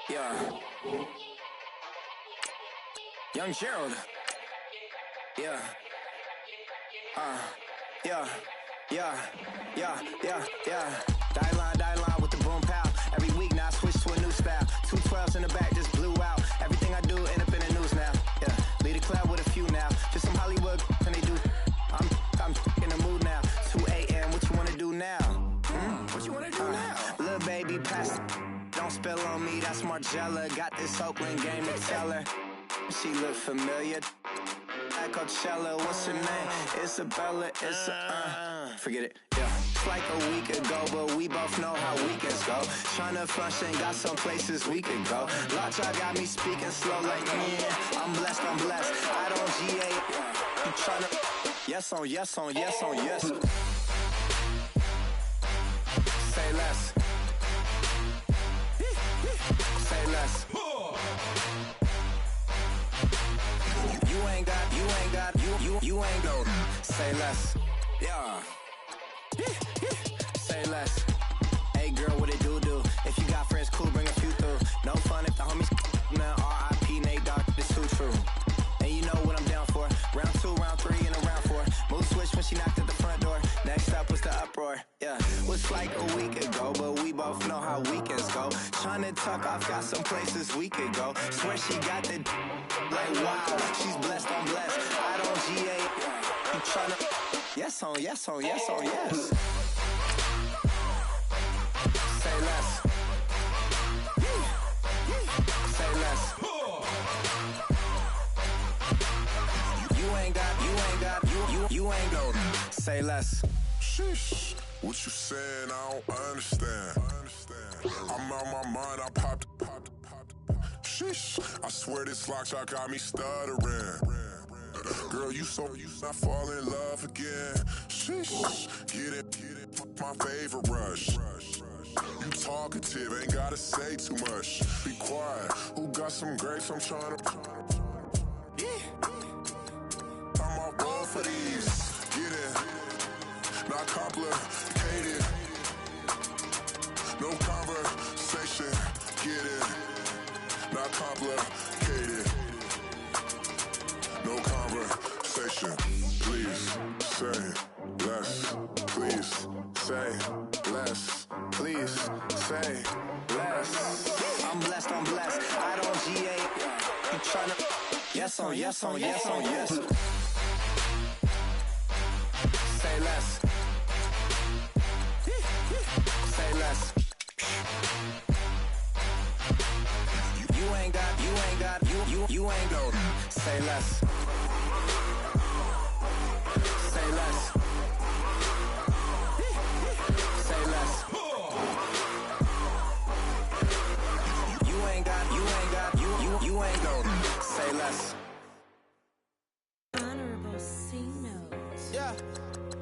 Yeah. Young Gerald. Yeah. Die line with the boom pow. Every week now I switch to a new style. 212s in the back just blew out. Everything I do end up in the news now. Yeah. Lead a club with a few now. Just some Hollywood and they do. I'm in the mood now. 2 a.m. What you wanna do now? What you wanna do now? Little baby pass. Don't spill on me, that's Margella. Got this Oakland game to tell her. She look familiar. Like Coachella, what's her name? Isabella, forget it, yeah. It's like a week ago, but we both know how weekends go. Tryna function, got some places we could go. Lot y'all got me speaking slow like, yeah, I'm blessed. I don't GA. You tryna, yes on yes. Say less. Say less. You ain't go. Say less. Yeah. Say less. Hey girl, what it do? If you got friends, cool, bring a few through. No fun if the homies man. R.I.P. Nate Dogg, this too true. And you know what I'm down for. Round 2, round 3, and a round 4. Mood switch when she knocked at the front door. Next up was the uproar. Yeah, was like a week ago, but we both know how weekends go. Tryna tuck off, got some places we could go. Swear she got the like wow, she's blessed, I'm blessed. I don't GA. You tryna yes on yes. Say less. Say less. You ain't go. Say less. Sheesh. What you saying? I don't understand. I'm out my mind. I popped. Sheesh. I swear this lock shot got me stuttering. Girl, you not fall in love again. Sheesh. Get it. My favorite rush. You talkative, ain't gotta say too much. Be quiet. Who got some grapes? I'm trying to. I'm all roll for these. Get it. Not complicated. No conversation. Get it. Not complicated. No conversation. Please say less. Please. please say less. Please say less. I'm blessed, I don't GA. You tryna yes on yes on yes on yes. Say less. Say less. You ain't got, you ain't go. Say less. Say less. Say less. You ain't got, you ain't go. Say less. Honorable C notes. Yeah,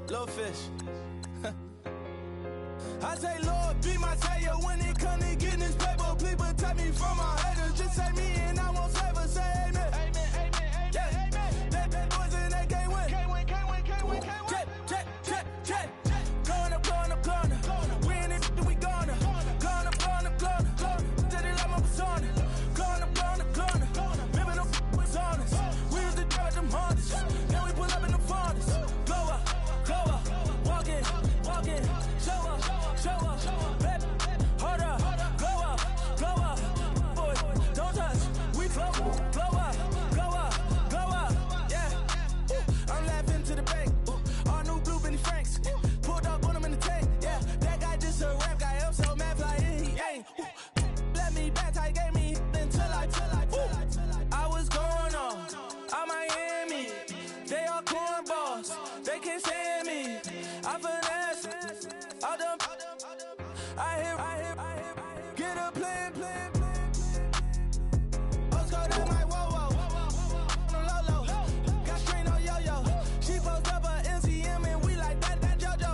little fish. I say, Lord, be my savior when it come to getting this paper. Please protect me from my haters. Just say me and I won't save her. Say amen. Amen, amen, amen. Yeah, amen. That boys and they can't win. Can't win, can't win, can't win, can't win. Check. Going up. We in it, we gonna. Going up. Tell it like my persona. Going up. Remember them was honest. We used to drive them hardest. Now we pull up in the farthest. Go up. Walk in. Show up, baby, hold up, go up, boy, don't touch, we flow up, yeah, I'm laughing to the bank, all new blue Benny Franks, pulled up on him in the tank, yeah, that guy just a rap guy, I'm so mad fly, he ain't, let me back, I gave me until I was going on, I'm Miami, they all cornballs, they can't stand me, I finesse, all them. I hear, get a plan. Let's go down like whoa, low. Got strain on yo-yo. She post up her MCM and we like that JoJo.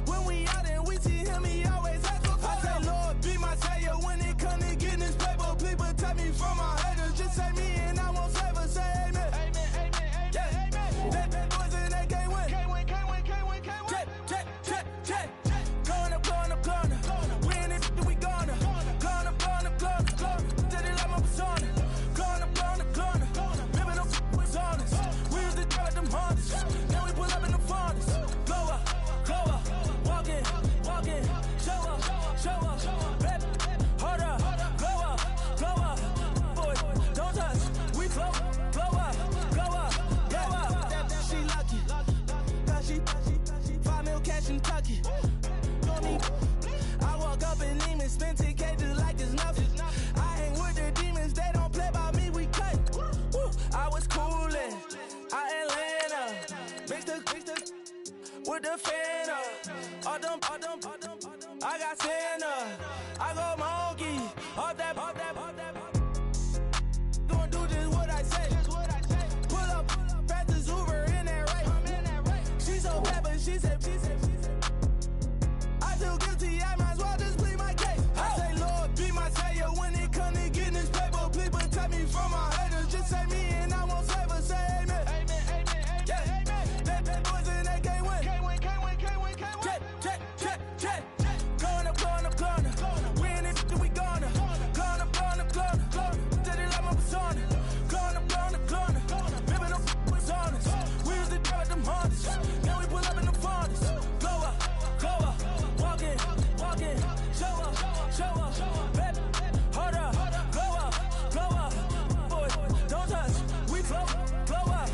When we out and we see him, he always asks for photo. I say, Lord, be my savior when it come to getting this paper. Please protect me from my haters. Just say me and I won't save her. Say amen. Amen. Yeah, amen. That boys and they can't win. Can't win. Check. Going up. We in it, we gonna. Going up. Did it like my persona. Going up. Remember them was honest. We used to drive them hardest. Now we pull up in the farthest. Go up. Walk in. Show up. Baby, hold up. Go up. Boy, don't touch. We flow up. Yeah. She lucky. Cause she 5 mil cash in Kentucky. I walk up and Neiman, spend 10K just like it's nothing. I hang with the demons, they don't play by me, we cut. I was coolin', Atlanta, mixed with the Fanta. All them, I got Santa, I go monkey, all that. Gonna do just what I say. Pull up, fastest Uber in that race. She so bad, but she said. I feel guilty, I might as well just plead my case. I say, Lord, be my savior when it come to getting this paper. Please protect me from my haters. Just say me and I won't save her. Say amen. Amen. Yeah, amen. That boys and they can't win. Can't win. Check. Going up. We in it, we gonna. Going up. Did it like my persona. Going up. Remember them was honest. We used to drive them hardest. Now we pull up in the farthest. Go up. Walk in. Show up. Baby, hold up. Go up. Boy, don't touch. We flow up. Go up.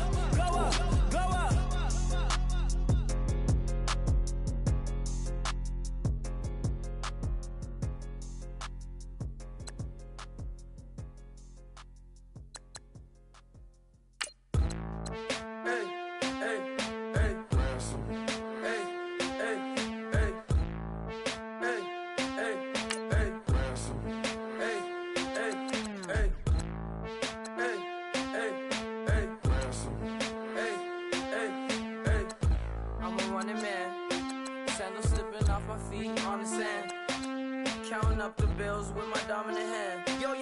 Counting up the bills with my dominant hand. Yo,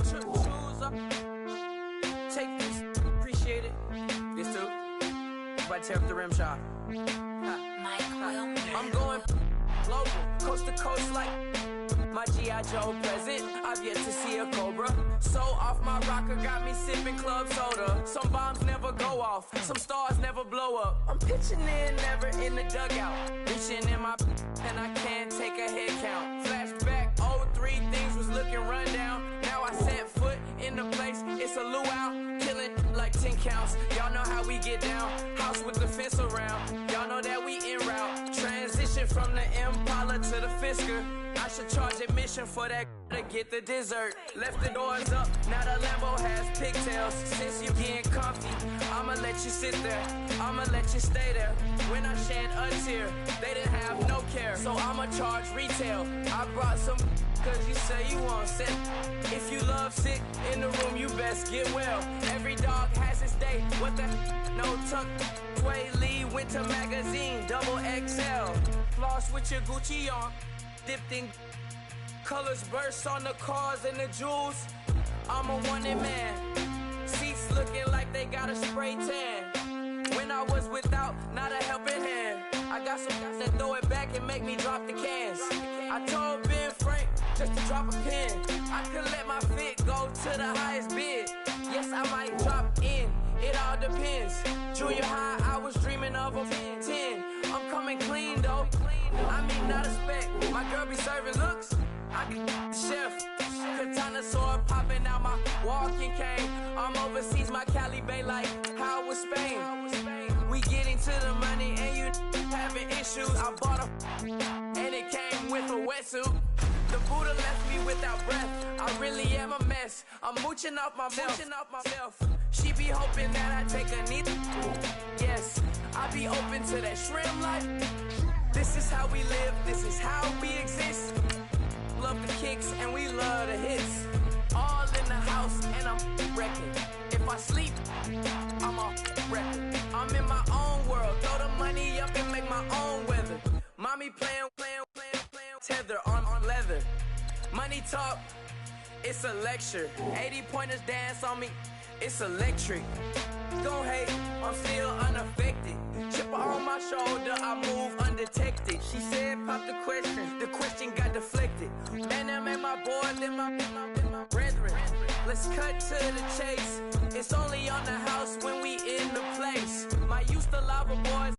shoes up. Take this, appreciate it. This too. But tear up the rim shot. I'm going global, coast to coast like my G.I. Joe present. I've yet to see a Cobra. So off my rocker, got me sipping club soda. Some bombs never go off, some stars never blow up. I'm pitching in, never in the dugout. Reaching in my and I can't take a head count. Flashback, 03, things was looking rundown. Now I set foot in the place, it's a luau. Killing like 10 counts, y'all know how we get down. House with the fence around, y'all know that we en route. Transition from the Impala to the Fisker. I should charge admission for that to get the dessert. Left the doors up, now the Lambo has pigtails. Since you getting comfy, I'ma let you sit there, I'ma let you stay there. When I shed a tear, they didn't have no care. So I'ma charge retail. I brought some cause you say you want set. If you love sick in the room, you best get well. Every dog has its day, what the no tuck. Sway Lee, Winter Magazine, double XL. Floss with your Gucci on, dipped in colors burst on the cars and the jewels. I'm a wanted man. Seats looking like they got a spray tan. When I was without, not a helping hand. I got some guys that throw it back and make me drop the cans. I told Ben Frank just to drop a pin. I could let my fit go to the highest bid. Yes, I might drop in, it all depends. Junior high, I was dreaming of a 10. I'm coming clean though, I mean not a spec. My girl be serving looks, I can the chef. Katana sword popping out my walking cane. I'm overseas, my Cali Bay like how was Spain. We getting to the money and you having issues. I bought a and it came with a wetsuit. The Buddha left me without breath. I really am a mess. I'm mooching off myself. She be hoping that I take a knee. Yes, I be open to that shrimp life. This is how we live. This is how we exist. Love the kicks and we love the hits. All in the house and I'm wrecking. If I sleep, I'm off record. I'm in my own world. Throw the money up and make my own weather. Mommy playing tether on leather. Money talk, it's a lecture. 80 pointers dance on me, it's electric. Don't hate, I'm still unaffected. Chipper on my shoulder, I move undetected. She said pop the question got deflected. Man, that made my boy, then my brethren. Let's cut to the chase. It's only on the house when we in the place. My used to lava boys